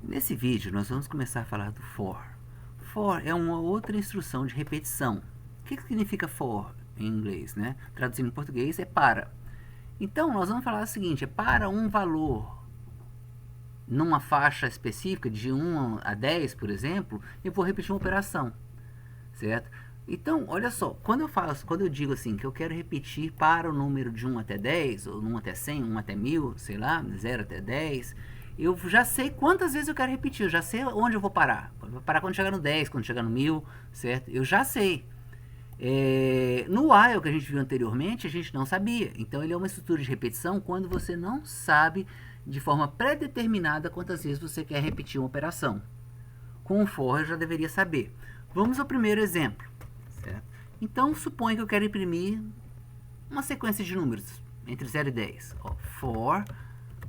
Nesse vídeo nós vamos começar a falar do for. For é uma outra instrução de repetição. O que significa for em inglês, né? Traduzindo em português é para. Então nós vamos falar o seguinte, é para um valor numa faixa específica de 1 a 10, por exemplo, eu vou repetir uma operação, certo? Então, olha só, quando eu digo assim, que eu quero repetir para o número de 1 até 10, ou 1 até 100, 1 até 1000, sei lá, 0 até 10, eu já sei quantas vezes eu quero repetir, eu já sei onde eu vou parar. Eu vou parar quando chegar no 10, quando chegar no 1000, certo? Eu já sei. No while que a gente viu anteriormente, a gente não sabia. Então, ele é uma estrutura de repetição quando você não sabe de forma pré-determinada quantas vezes você quer repetir uma operação. Com o for, eu já deveria saber. Vamos ao primeiro exemplo. Certo? Então, suponha que eu quero imprimir uma sequência de números entre 0 e 10. Ó, for,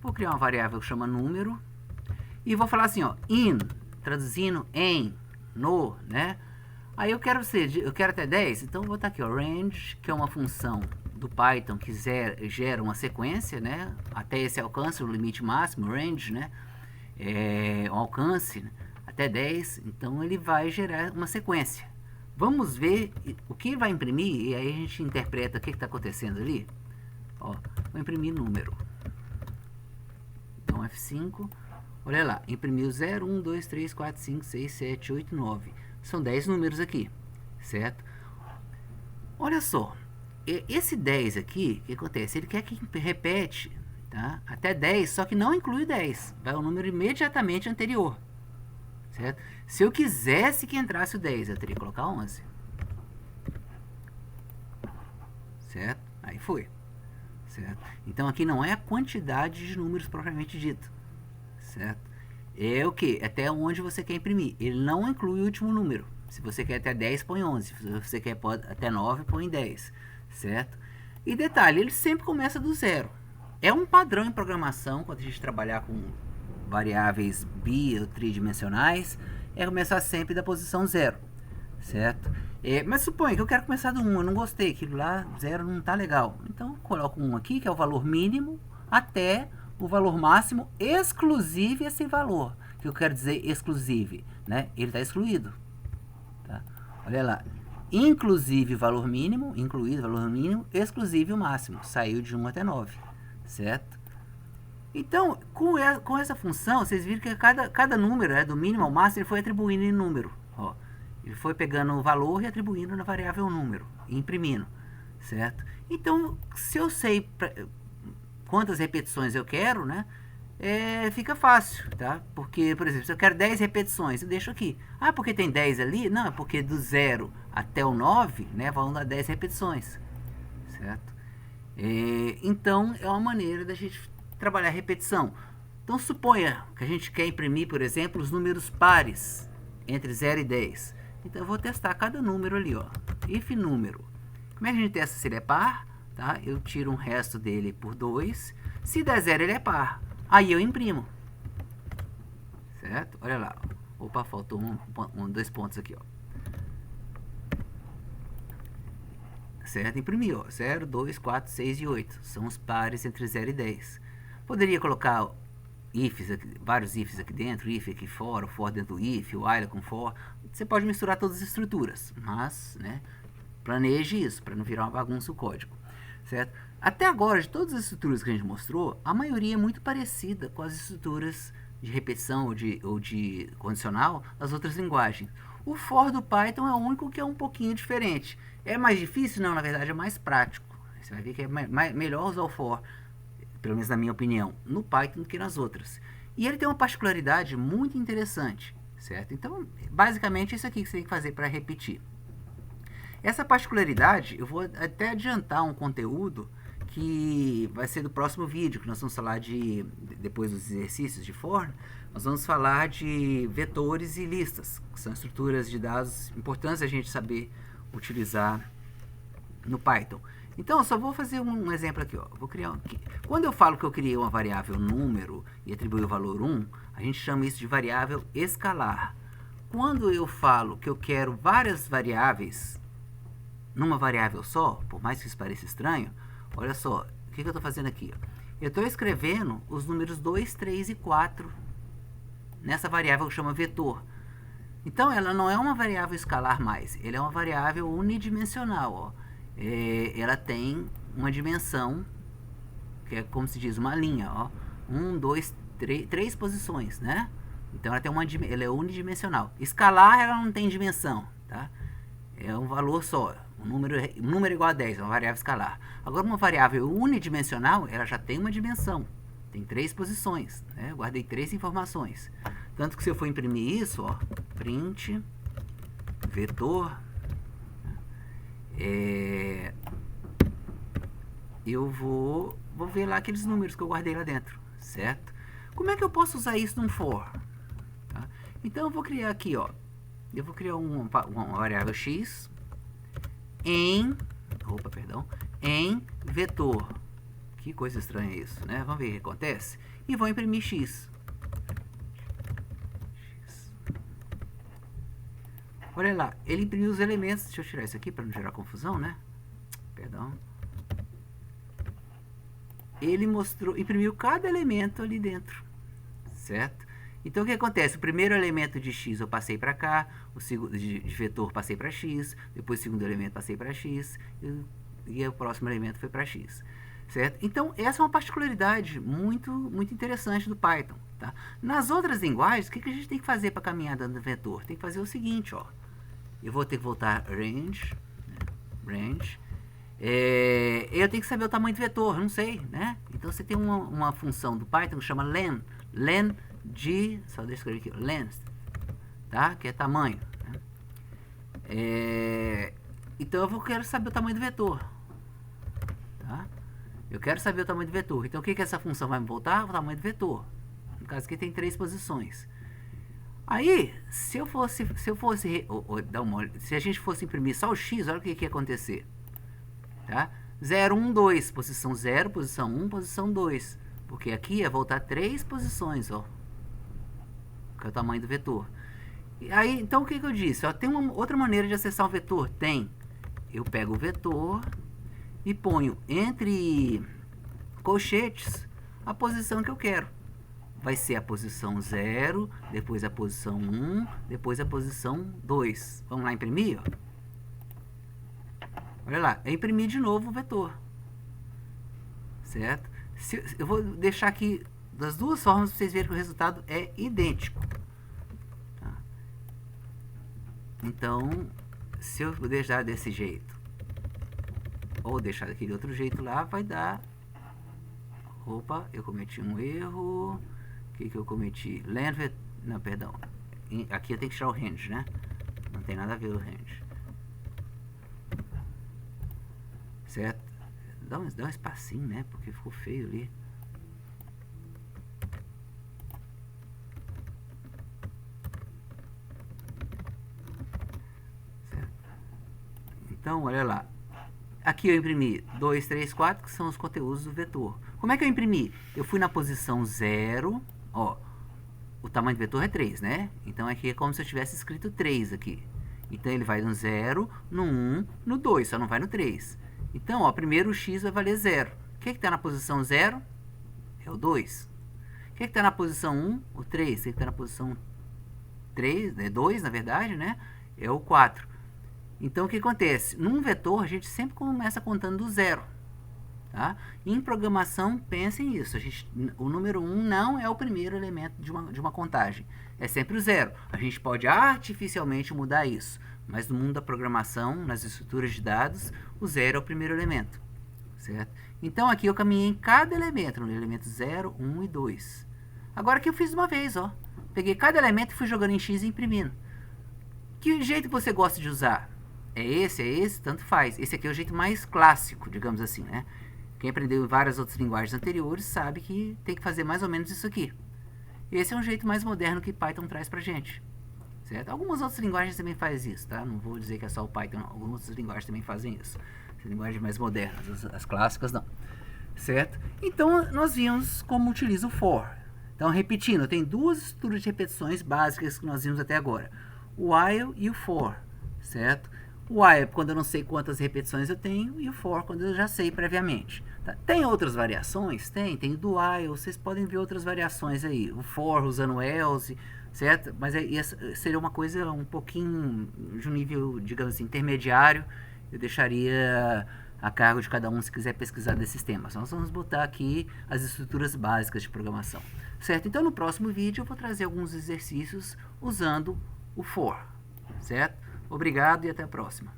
vou criar uma variável que chama número e vou falar assim, ó, in, traduzindo em, no, né? Aí eu quero até 10, então eu vou botar aqui, ó, range, que é uma função do Python que gera uma sequência, né? Até esse alcance, o limite máximo, range, né? Um alcance, né? Até 10, então ele vai gerar uma sequência. Vamos ver o que vai imprimir e aí a gente interpreta o que está acontecendo ali. Ó, vou imprimir número. Então F5, olha lá, imprimiu 0, 1, 2, 3, 4, 5, 6, 7, 8, 9. São 10 números aqui, certo? Olha só, esse 10 aqui, o que acontece? Ele quer que repete, tá? Até 10, só que não inclui 10. Vai o número imediatamente anterior. Certo? Se eu quisesse que entrasse o 10, eu teria que colocar 11. Certo? Aí foi. Certo? Então aqui não é a quantidade de números propriamente dito. Certo? É o que? Até onde você quer imprimir. Ele não inclui o último número. Se você quer até 10, põe 11. Se você quer até 9, põe 10. Certo? E detalhe, ele sempre começa do zero. É um padrão em programação, quando a gente trabalhar com variáveis bi ou tridimensionais, é começar sempre da posição 0, certo? Mas suponha que eu quero começar do 1, eu não gostei, aquilo lá, 0 não está legal. Então eu coloco 1 aqui, que é o valor mínimo, até o valor máximo, exclusive esse valor, que eu quero dizer exclusive, né? Ele está excluído. Tá? Olha lá, inclusive valor mínimo, incluído valor mínimo, exclusive o máximo, saiu de 1 até 9, certo? Então, com essa função, vocês viram que cada número, do mínimo ao máximo, ele foi atribuindo em número. Ó, ele foi pegando o valor e atribuindo na variável número, e imprimindo, certo? Então, se eu sei quantas repetições eu quero, né, fica fácil, tá? Porque, por exemplo, se eu quero 10 repetições, eu deixo aqui. Ah, porque tem 10 ali? Não, é porque do 0 até o 9, né, vão dar 10 repetições, certo? Então, é uma maneira da gente trabalhar a repetição. Então, suponha que a gente quer imprimir, por exemplo, os números pares entre 0 e 10. Então, eu vou testar cada número ali, ó. If número. Como é que a gente testa se ele é par? Tá? Eu tiro um resto dele por 2. Se der 0, ele é par. Aí eu imprimo. Certo? Olha lá. Opa, faltou dois pontos aqui, ó. Certo? Imprimi, ó. 0, 2, 4, 6 e 8. São os pares entre 0 e 10. Poderia colocar ifs aqui, vários ifs aqui dentro, if aqui fora, for dentro do if, while com for. Você pode misturar todas as estruturas, mas, né, planeje isso para não virar uma bagunça o código, certo? Até agora, de todas as estruturas que a gente mostrou, a maioria é muito parecida com as estruturas de repetição ou de condicional das outras linguagens. O for do Python é o único que é um pouquinho diferente. É mais difícil? Não, na verdade é mais prático. Você vai ver que é melhor usar o for, pelo menos na minha opinião, no Python do que nas outras. E ele tem uma particularidade muito interessante, certo? Então, basicamente, isso aqui que você tem que fazer para repetir. Essa particularidade, eu vou até adiantar um conteúdo que vai ser do próximo vídeo, que nós vamos falar depois dos exercícios de for, nós vamos falar de vetores e listas, que são estruturas de dados importantes a gente saber utilizar no Python. Então, eu só vou fazer um exemplo aqui, ó. Vou criar aqui. Quando eu falo que eu criei uma variável número e atribuí o valor 1, a gente chama isso de variável escalar. Quando eu falo que eu quero várias variáveis numa variável só, por mais que isso pareça estranho, olha só, o que eu estou fazendo aqui? Ó? Eu estou escrevendo os números 2, 3 e 4 nessa variável que chama vetor. Então, ela não é uma variável escalar mais, ela é uma variável unidimensional. Ó. Ela tem uma dimensão, que é como se diz, uma linha. Ó. 1, 2, 3 posições, né? Então, ela é unidimensional. Escalar, ela não tem dimensão, tá? É um valor só. Um número igual a 10, é uma variável escalar. Agora, uma variável unidimensional, ela já tem uma dimensão. Tem 3 posições, né? Eu guardei 3 informações. Tanto que se eu for imprimir isso, ó, print, vetor, eu vou ver lá aqueles números que eu guardei lá dentro, certo? Como é que eu posso usar isso num for? Tá? Então, eu vou criar aqui, ó, eu vou criar uma variável x em vetor. Que coisa estranha isso, né? Vamos ver o que acontece. E vou imprimir x. Olha lá, ele imprimiu os elementos. Deixa eu tirar isso aqui para não gerar confusão, né? Perdão. Ele imprimiu cada elemento ali dentro, certo? Então, o que acontece? O primeiro elemento de x eu passei para cá, o segundo de vetor passei para x, depois o segundo elemento passei para x, e o próximo elemento foi para x. Certo? Então, essa é uma particularidade muito interessante do Python. Tá? Nas outras linguagens, o que a gente tem que fazer para caminhar dentro do vetor? Tem que fazer o seguinte, ó. Eu vou ter que voltar range, eu tenho que saber o tamanho do vetor, não sei, né? Então, você tem uma função do Python que chama len de, só deixa eu escrever aqui, length, tá? Que é tamanho. Né? Então, eu quero saber o tamanho do vetor. Tá? Eu quero saber o tamanho do vetor. Então, o que essa função vai me voltar? O tamanho do vetor. No caso aqui tem 3 posições. Aí, se a gente fosse imprimir só o x, olha o que ia acontecer. Tá? 0, 1, 2. Posição 0, posição 1, posição 2. Porque aqui ia voltar 3 posições, ó. Que é o tamanho do vetor. E aí, então, o que eu disse? Ó, tem uma outra maneira de acessar o vetor? Tem. Eu pego o vetor e ponho entre colchetes a posição que eu quero. Vai ser a posição 0, depois a posição 1, depois a posição 2. Vamos lá imprimir? Ó. Olha lá, eu imprimi de novo o vetor. Certo? Eu vou deixar aqui das duas formas para vocês verem que o resultado é idêntico. Tá? Então, se eu deixar desse jeito ou deixar daquele outro jeito lá, vai dar... Opa, eu cometi um erro. O que eu cometi? Não, perdão. Aqui eu tenho que tirar o range, né? Não tem nada a ver o range. Certo? Dá um espacinho, né? Porque ficou feio ali. Certo? Então, olha lá. Aqui eu imprimi 2, 3, 4, que são os conteúdos do vetor. Como é que eu imprimi? Eu fui na posição 0, ó, o tamanho do vetor é 3, né? Então aqui é como se eu tivesse escrito 3 aqui. Então ele vai no 0, no 1, no 2, só não vai no 3. Então, ó, primeiro o x vai valer 0. O que está na posição 0? É o 2. O que está na posição 1? O 3. O que está na posição 3? É 2, na verdade, né? É o 4. Então, o que acontece? Num vetor, a gente sempre começa contando do 0. Tá? Em programação, pensem nisso. O número 1 não é o primeiro elemento de uma contagem. É sempre o 0. A gente pode artificialmente mudar isso. Mas no mundo da programação, nas estruturas de dados, o 0 é o primeiro elemento. Certo? Então, aqui eu caminhei em cada elemento. No elemento 0, 1 e 2. Agora, aqui eu fiz de uma vez. Ó. Peguei cada elemento e fui jogando em x e imprimindo. Que jeito que você gosta de usar? É esse, tanto faz. Esse aqui é o jeito mais clássico, digamos assim, né? Quem aprendeu em várias outras linguagens anteriores sabe que tem que fazer mais ou menos isso aqui. Esse é um jeito mais moderno que Python traz pra gente. Certo? Algumas outras linguagens também fazem isso, tá? Não vou dizer que é só o Python, não. Algumas outras linguagens também fazem isso. As linguagens mais modernas, as clássicas não. Certo? Então, nós vimos como utiliza o for. Então, repetindo, tem duas estruturas de repetições básicas que nós vimos até agora. O while e o for, certo? O while quando eu não sei quantas repetições eu tenho, e o for quando eu já sei previamente. Tá? Tem outras variações? Tem do while, vocês podem ver outras variações aí. O for usando o else, certo? Mas essa seria uma coisa um pouquinho de um nível, digamos assim, intermediário. Eu deixaria a cargo de cada um se quiser pesquisar desses temas. Nós vamos botar aqui as estruturas básicas de programação, certo? Então no próximo vídeo eu vou trazer alguns exercícios usando o for, certo? Obrigado e até a próxima.